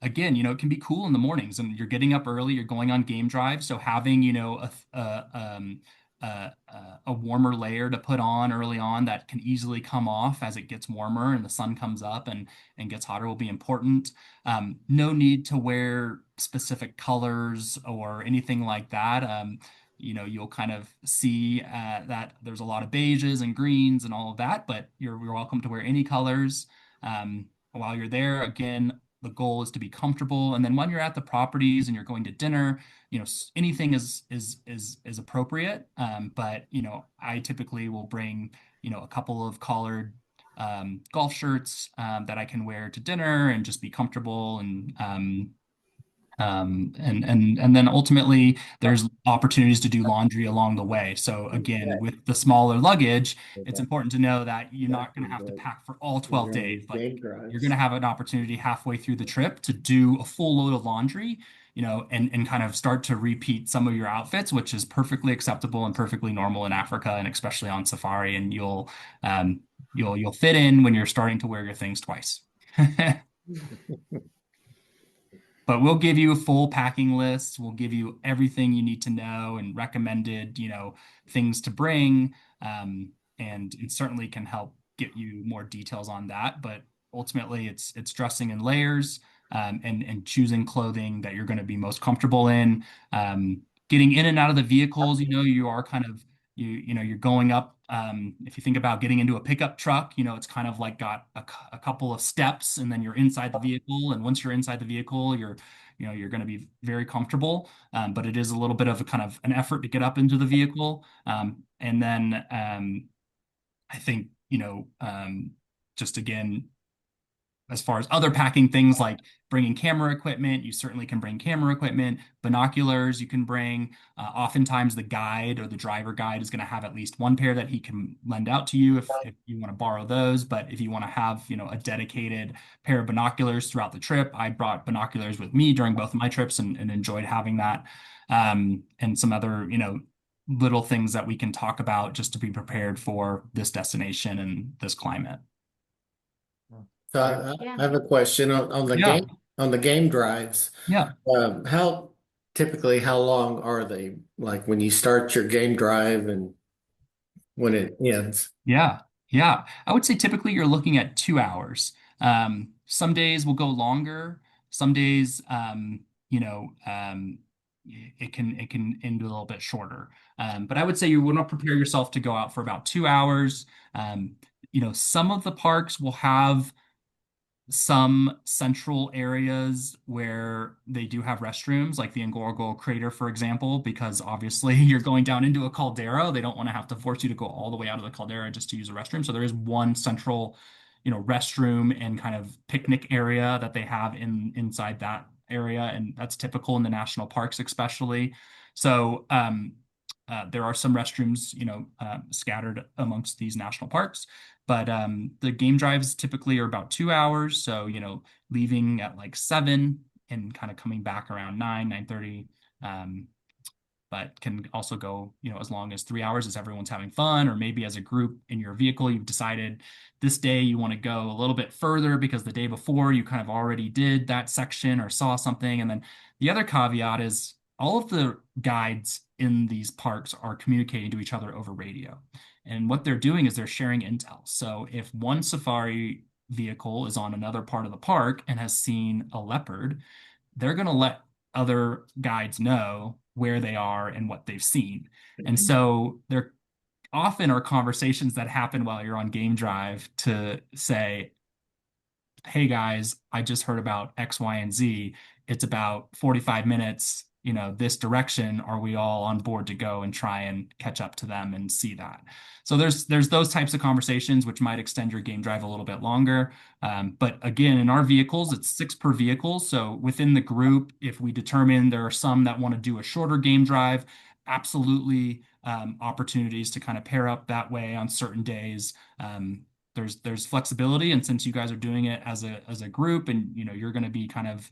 Again, it can be cool in the mornings, and you're getting up early, you're going on game drive. So having, a warmer layer to put on early on that can easily come off as it gets warmer and the sun comes up and gets hotter will be important. No need to wear specific colors or anything like that. You'll kind of see that there's a lot of beiges and greens and all of that, but you're welcome to wear any colors. While you're there, again, the goal is to be comfortable. And then when you're at the properties and you're going to dinner, anything is appropriate. But I typically will bring a couple of collared golf shirts that I can wear to dinner and just be comfortable. And then ultimately there's opportunities to do laundry along the way. So again, with the smaller luggage, it's important to know that you're not going to have to pack for all 12 days. Like, you're going to have an opportunity halfway through the trip to do a full load of laundry, and kind of start to repeat some of your outfits, which is perfectly acceptable and perfectly normal in Africa, and especially on safari. And you'll fit in when you're starting to wear your things twice. But we'll give you a full packing list. We'll give you everything you need to know and recommended, things to bring, and certainly can help get you more details on that. But ultimately, it's dressing in layers, and choosing clothing that you're going to be most comfortable in. Getting in and out of the vehicles, you are kind of you're going up. If you think about getting into a pickup truck, it's kind of like got a couple of steps, and then you're inside the vehicle. And once you're inside the vehicle, you're you're going to be very comfortable, but it is a little bit of a kind of an effort to get up into the vehicle. And then I think, just again, as far as other packing things like bringing camera equipment, you certainly can bring camera equipment, binoculars you can bring. Oftentimes the guide or the driver guide is going to have at least one pair that he can lend out to you if you want to borrow those. But if you want to have, a dedicated pair of binoculars throughout the trip, I brought binoculars with me during both of my trips and enjoyed having that. And some other, little things that we can talk about just to be prepared for this destination and this climate. So I have a question on the Yeah. game drives. Yeah. How long are they? Like when you start your game drive and when it ends? Yeah. Yeah. I would say typically you're looking at 2 hours. Some days will go longer. Some days, it can end a little bit shorter. But I would say you want to prepare yourself to go out for about 2 hours. Some of the parks will have some central areas where they do have restrooms, like the Ngorongoro Crater, for example, because obviously you're going down into a caldera. They don't want to have to force you to go all the way out of the caldera just to use a restroom. So there is one central, restroom and kind of picnic area that they have inside that area, and that's typical in the national parks, especially. So there are some restrooms, scattered amongst these national parks. But the game drives typically are about 2 hours. So, leaving at like 7 and kind of coming back around 9:30. But can also go, as long as 3 hours as everyone's having fun, or maybe as a group in your vehicle, you've decided this day you want to go a little bit further because the day before you kind of already did that section or saw something. And then the other caveat is all of the guides in these parks are communicating to each other over radio. And what they're doing is they're sharing intel. So if one safari vehicle is on another part of the park and has seen a leopard, they're going to let other guides know where they are and what they've seen. And so there often are conversations that happen while you're on game drive to say, hey guys, I just heard about X, Y, and Z. It's about 45 minutes, this direction. Are we all on board to go and try and catch up to them and see that? So there's those types of conversations which might extend your game drive a little bit longer. But again, in our vehicles, it's 6 per vehicle. So within the group, if we determine there are some that want to do a shorter game drive, absolutely opportunities to kind of pair up that way on certain days. There's flexibility, and since you guys are doing it as a group, and you're going to be kind of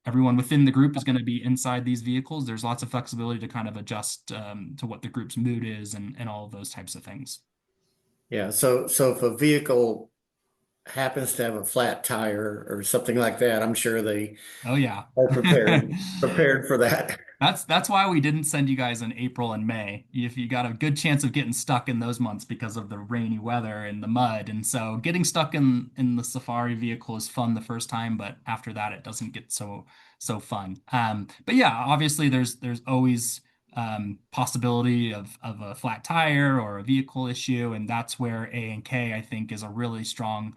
everyone within the group is going to be inside these vehicles, there's lots of flexibility to kind of adjust to what the group's mood is and all of those types of things. Yeah. So if a vehicle happens to have a flat tire or something like that, I'm sure they Oh yeah, are prepared for that. That's why we didn't send you guys in April and May. If you got a good chance of getting stuck in those months because of the rainy weather and the mud. And so getting stuck in the safari vehicle is fun the first time, but after that it doesn't get so fun. But yeah, obviously there's always possibility of a flat tire or a vehicle issue, and that's where A&K I think is a really strong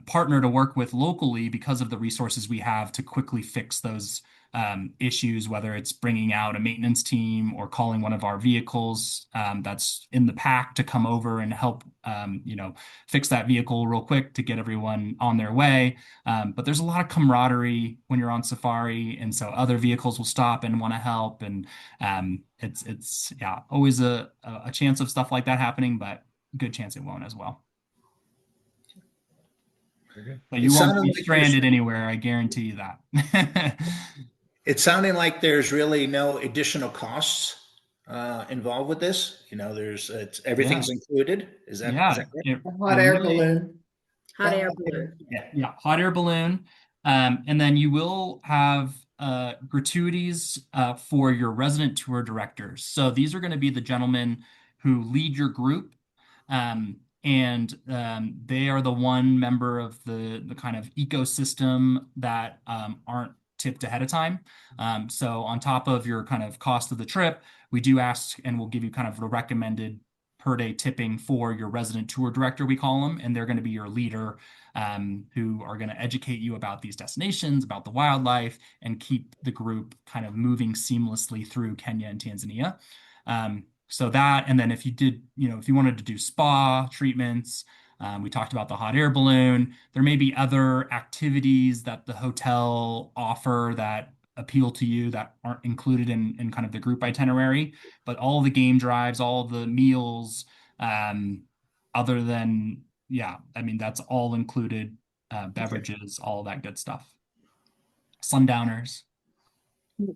partner to work with locally because of the resources we have to quickly fix those issues, whether it's bringing out a maintenance team or calling one of our vehicles that's in the pack to come over and help, fix that vehicle real quick to get everyone on their way. But there's a lot of camaraderie when you're on safari, and so other vehicles will stop and want to help. And it's always a chance of stuff like that happening, but good chance it won't as well. But you won't be stranded anywhere, I guarantee you that. It's sounding like there's really no additional costs involved with this. Everything's included. Is that correct? Hot air balloon. Hot air balloon. Yeah, hot air balloon. And then you will have gratuities for your resident tour directors. So these are going to be the gentlemen who lead your group. And they are the one member of the kind of ecosystem that aren't tipped ahead of time. So on top of your kind of cost of the trip, we do ask and we'll give you kind of a recommended per day tipping for your resident tour director, we call them, and they're going to be your leader, who are going to educate you about these destinations, about the wildlife, and keep the group kind of moving seamlessly through Kenya and Tanzania. So that, and then if you did, if you wanted to do spa treatments, we talked about the hot air balloon. There may be other activities that the hotel offer that appeal to you that aren't included in kind of the group itinerary, but all the game drives, all the meals, other than, I mean, that's all included, beverages, all that good stuff. Sundowners.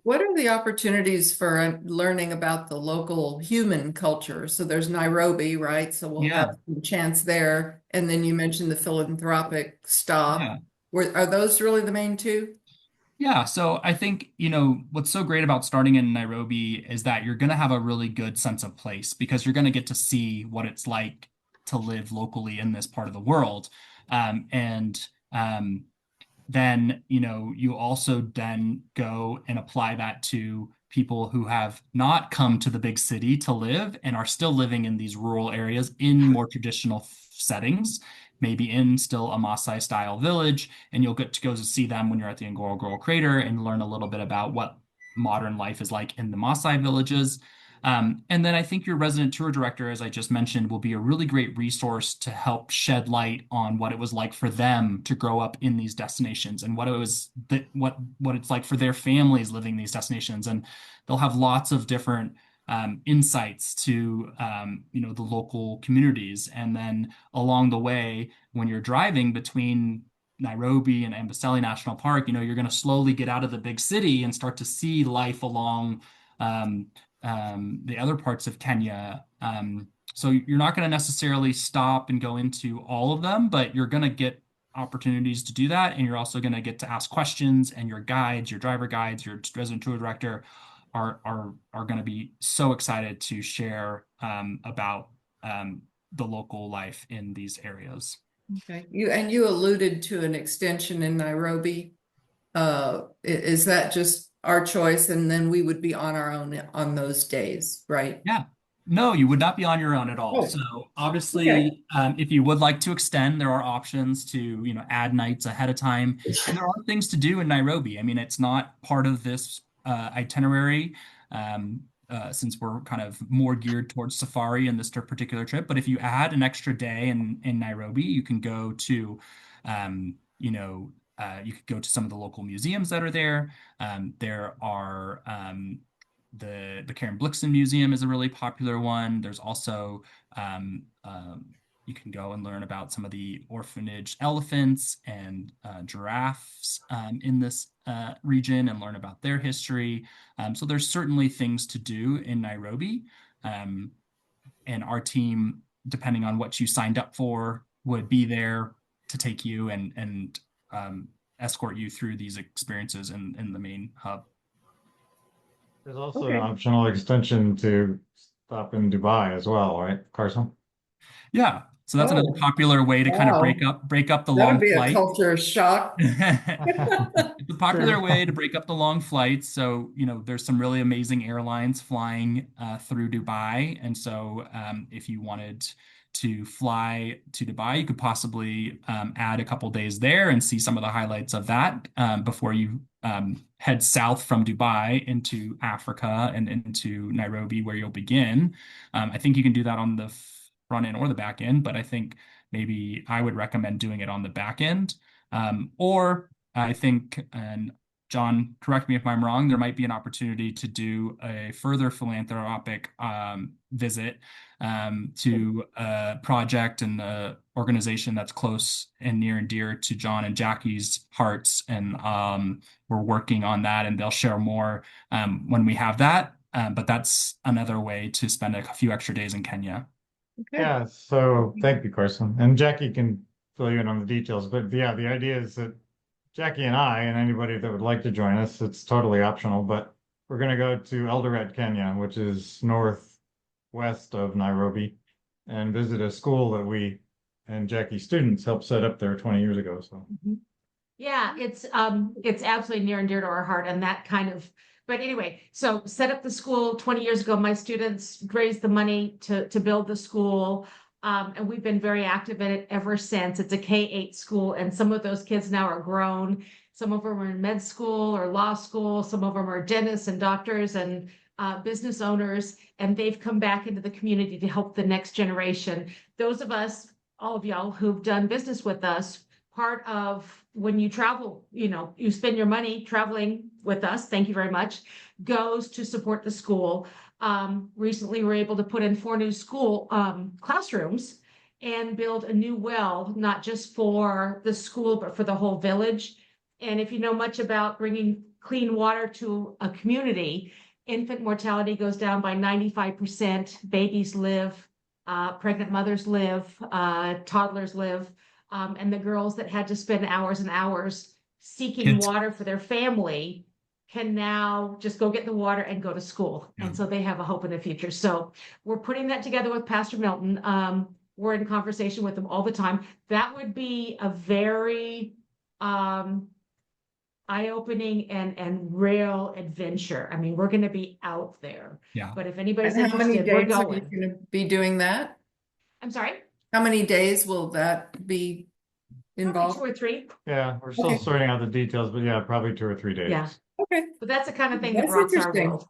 What are the opportunities for learning about the local human culture? So there's Nairobi, right? So we'll have some chance there. And then you mentioned the philanthropic stop. Yeah. Are those really the main two? Yeah, so I think, what's so great about starting in Nairobi is that you're going to have a really good sense of place because you're going to get to see what it's like to live locally in this part of the world. Then, you also then go and apply that to people who have not come to the big city to live and are still living in these rural areas in more traditional settings, maybe in still a Masai style village, and you'll get to go to see them when you're at the Ngorongoro Crater and learn a little bit about what modern life is like in the Masai villages. And then I think your resident tour director, as I just mentioned, will be a really great resource to help shed light on what it was like for them to grow up in these destinations and what it was what it's like for their families living in these destinations. And they'll have lots of different insights to the local communities. And then along the way, when you're driving between Nairobi and Amboseli National Park, you're going to slowly get out of the big city and start to see life along the other parts of Kenya. So you're not going to necessarily stop and go into all of them, but you're going to get opportunities to do that. And you're also going to get to ask questions, and your guides, your driver guides, your resident tour director are going to be so excited to share about the local life in these areas. Okay. You alluded to an extension in Nairobi. Is that just our choice, and then we would be on our own on those days, right? Yeah. No, you would not be on your own at all. Oh, so obviously, if you would like to extend, there are options to, add nights ahead of time. And there are things to do in Nairobi. I mean, it's not part of this itinerary, since we're kind of more geared towards safari in this particular trip. But if you add an extra day in Nairobi, you can go to, you could go to some of the local museums that are there. There are the Karen Blixen Museum is a really popular one. There's also you can go and learn about some of the orphanage elephants and giraffes in this region and learn about their history. So there's certainly things to do in Nairobi. And our team, depending on what you signed up for, would be there to take you and escort you through these experiences in the main hub. There's also an optional extension to stop in Dubai as well, right, Carson? Yeah. So that's another popular way to kind of break up the long That'd be flight. a culture shock. It's a popular way to break up the long flights. So, there's some really amazing airlines flying through Dubai. And so if you wanted to fly to Dubai, you could possibly add a couple days there and see some of the highlights of that before you head south from Dubai into Africa and into Nairobi, where you'll begin. I think you can do that on the front end or the back end, but I think maybe I would recommend doing it on the back end. Or I think, and John, correct me if I'm wrong, there might be an opportunity to do a further philanthropic visit to a project and the organization that's close and near and dear to John and Jackie's hearts. And we're working on that, and they'll share more when we have that. But that's another way to spend a few extra days in Kenya. Okay. Yeah, so thank you, Carson. And Jackie can fill you in on the details. But the idea is that Jackie and I, and anybody that would like to join us, it's totally optional, but we're going to go to Eldoret, Kenya, which is northwest of Nairobi, and visit a school that we and Jackie's students helped set up there 20 years ago. So Yeah, it's absolutely near and dear to our heart, and that kind of But anyway, so set up the school 20 years ago. My students raised the money to build the school. And we've been very active in it ever since. It's a K-8 school, and some of those kids now are grown. Some of them are in med school or law school. Some of them are dentists and doctors and business owners, and they've come back into the community to help the next generation. Those of us, all of y'all who've done business with us, part of when you travel, you spend your money traveling with us, thank you very much, goes to support the school. Recently, we were able to put in 4 new school classrooms and build a new well, not just for the school, but for the whole village. And if you know much about bringing clean water to a community, infant mortality goes down by 95%, babies live, pregnant mothers live, toddlers live, and the girls that had to spend hours and hours seeking water for their family can now just go get the water and go to school. Yeah. And so they have a hope in the future. So we're putting that together with Pastor Milton. We're in conversation with them all the time. That would be a very eye-opening and real adventure. I mean, we're going to be out there. Yeah. But if anybody's And how many interested, we're days are you going. going to be doing that? I'm sorry? How many days will that be Probably involved? 2 or 3. Yeah, we're still Okay. sorting out the details, but yeah, probably 2 or 3 days. Yeah. Okay. But that's the kind of thing that That's rocks our interesting. world.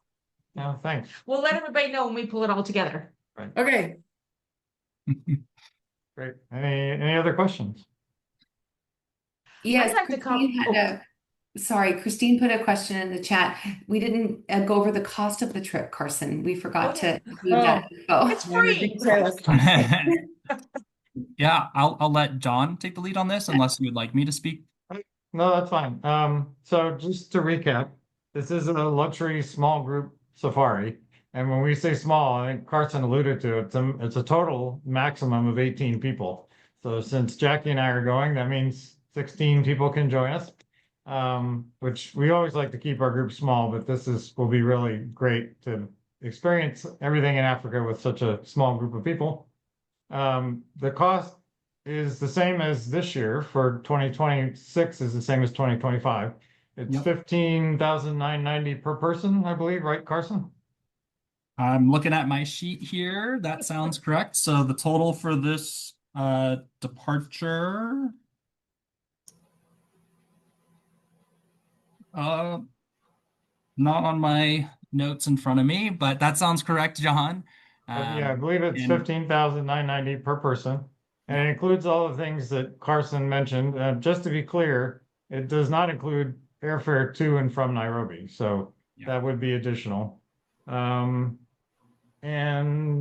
Yeah, thanks. We'll let everybody know when we pull it all together. Okay. Great. Any other questions? Yes, I'd like to Christine sorry, Christine put a question in the chat. We didn't go over the cost of the trip, Carson. We forgot to include that info. It's free. Yeah, I'll let John take the lead on this unless you would like me to speak. No, that's fine. So just to recap, this is a luxury small group safari. And when we say small, I think Carson alluded to it, it's a total maximum of 18 people. So since Jackie and I are going, that means 16 people can join us. Which we always like to keep our group small, but will be really great to experience everything in Africa with such a small group of people. The cost is the same as this year for 2026 is the same as 2025. It's Yep. 15,990 per person, I believe, right, Carson? I'm looking at my sheet here. That sounds correct. So the total for this departure, not on my notes in front of me, but that sounds correct, John. Yeah, I believe it's and- 15,990 per person. And it includes all the things that Carson mentioned. Just to be clear, it does not include airfare to and from Nairobi. So Yeah. that would be additional. And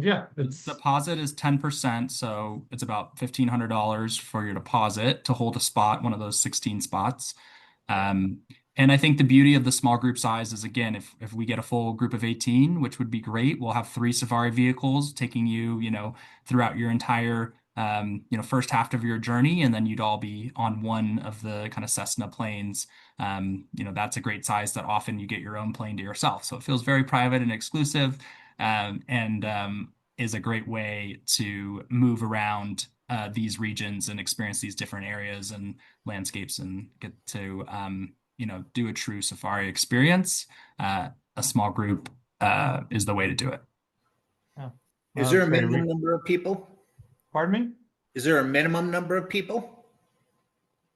yeah, The it's deposit is 10%, so it's about $1,500 for your deposit to hold a spot, one of those 16 spots. And I think the beauty of the small group size is, again, if we get a full group of 18, which would be great, we'll have 3 safari vehicles taking you, throughout your entire, first half of your journey, and then you'd all be on one of the kind of Cessna planes. That's a great size that often you get your own plane to yourself. So it feels very private and exclusive, and is a great way to move around these regions and experience these different areas and landscapes and get to do a true safari experience. A small group is the way to do it. yeah. Is there a Okay, minimum number of people? Pardon me? Is there a minimum number of people?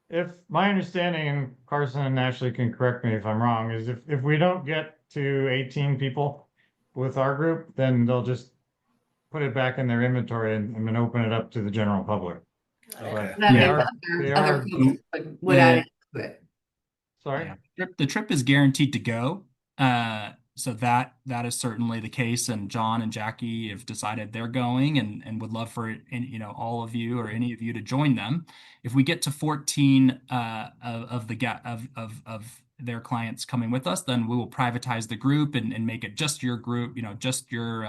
If my understanding, and Carson and Ashley can correct me if I'm wrong, is if we don't get to 18 people with our group, then they'll just put it back in their inventory and then open it up to the general public. Okay. That Yeah. way They other are- folks would add to it. Sorry? Yeah. The trip is guaranteed to go. So that is certainly the case. And John and Jackie have decided they're going and would love for all of you or any of you to join them. If we get to 14 of their clients coming with us, then we will privatize the group and make it just your group, just your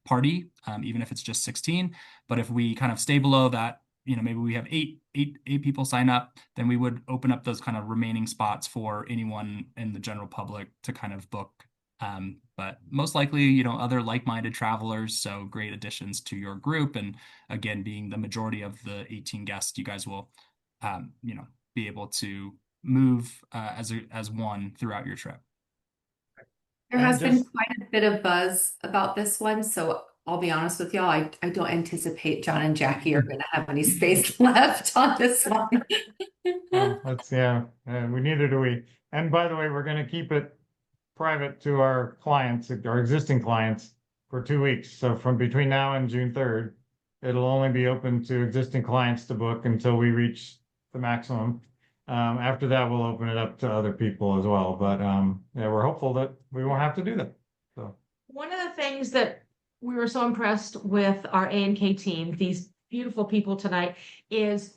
party, even if it's just 16. But if we kind of stay below that, maybe we have eight people sign up, then we would open up those kind of remaining spots for anyone in the general public to kind of book. But most likely, other like-minded travelers, so great additions to your group. And again, being the majority of the 18 guests, you guys will, be able to move as one throughout your trip. There And has been just- quite a bit of buzz about this one, so I'll be honest with y'all, I don't anticipate John and Jackie are going to have any space left on this one. Well, we neither do we. And by the way, we're going to keep it private to our clients, our existing clients, for 2 weeks. So from between now and June 3rd, it'll only be open to existing clients to book until we reach the maximum. After that, we'll open it up to other people as well. But yeah, we're hopeful that we won't have to do that. So One of the things that we were so impressed with our A&K team, these beautiful people tonight, is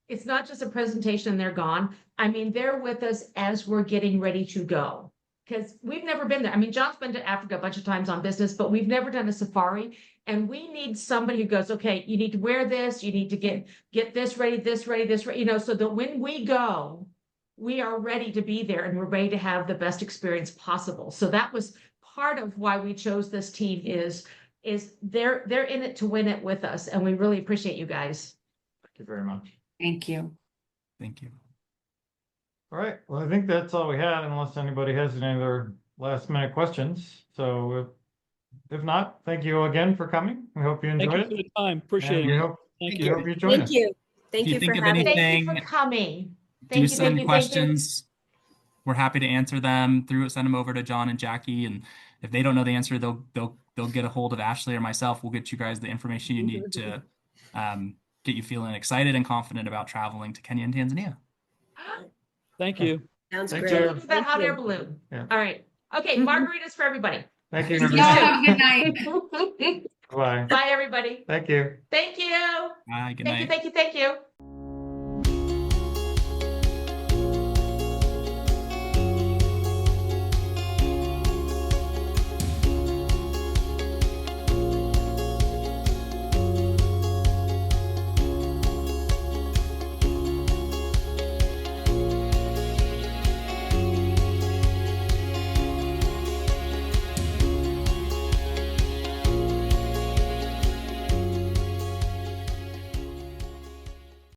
it's not just a presentation and they're gone. I mean, they're with us as we're getting ready to go. Because we've never been there. I mean, John's been to Africa a bunch of times on business, but we've never done a safari. And we need somebody who goes, okay, you need to wear this, you need to get this ready, this ready, this ready, so that when we go, we are ready to be there and we're ready to have the best experience possible. So that was part of why we chose this team is they're in it to win it with us. And we really appreciate you guys. thank you very much. Thank you. Thank you. All right. Well, I think that's all we had, unless anybody has any other last minute questions. So if not, thank you again for coming. We hope you Thank enjoyed you for it. the time. Appreciate And we it. hope Thank we you. hope you join us. Thank you. Thank If you you think for of having anything- Thank you for coming. Do Thank you, send thank you, thank you. questions. We're happy to answer them. Send them over to John and Jackie, and if they don't know the answer, they'll get a hold of Ashley or myself. We'll get you guys the information you need to get you feeling excited and confident about traveling to Kenya and Tanzania. Thank you. Sounds Thank great. you. That Thank hot you. air balloon. Yeah. All right. Okay, margaritas for everybody. Thank you. Y'all everybody. have a good night. Bye. Bye, everybody. Thank you. Thank you. Bye. Good Thank night. you, thank you, thank you.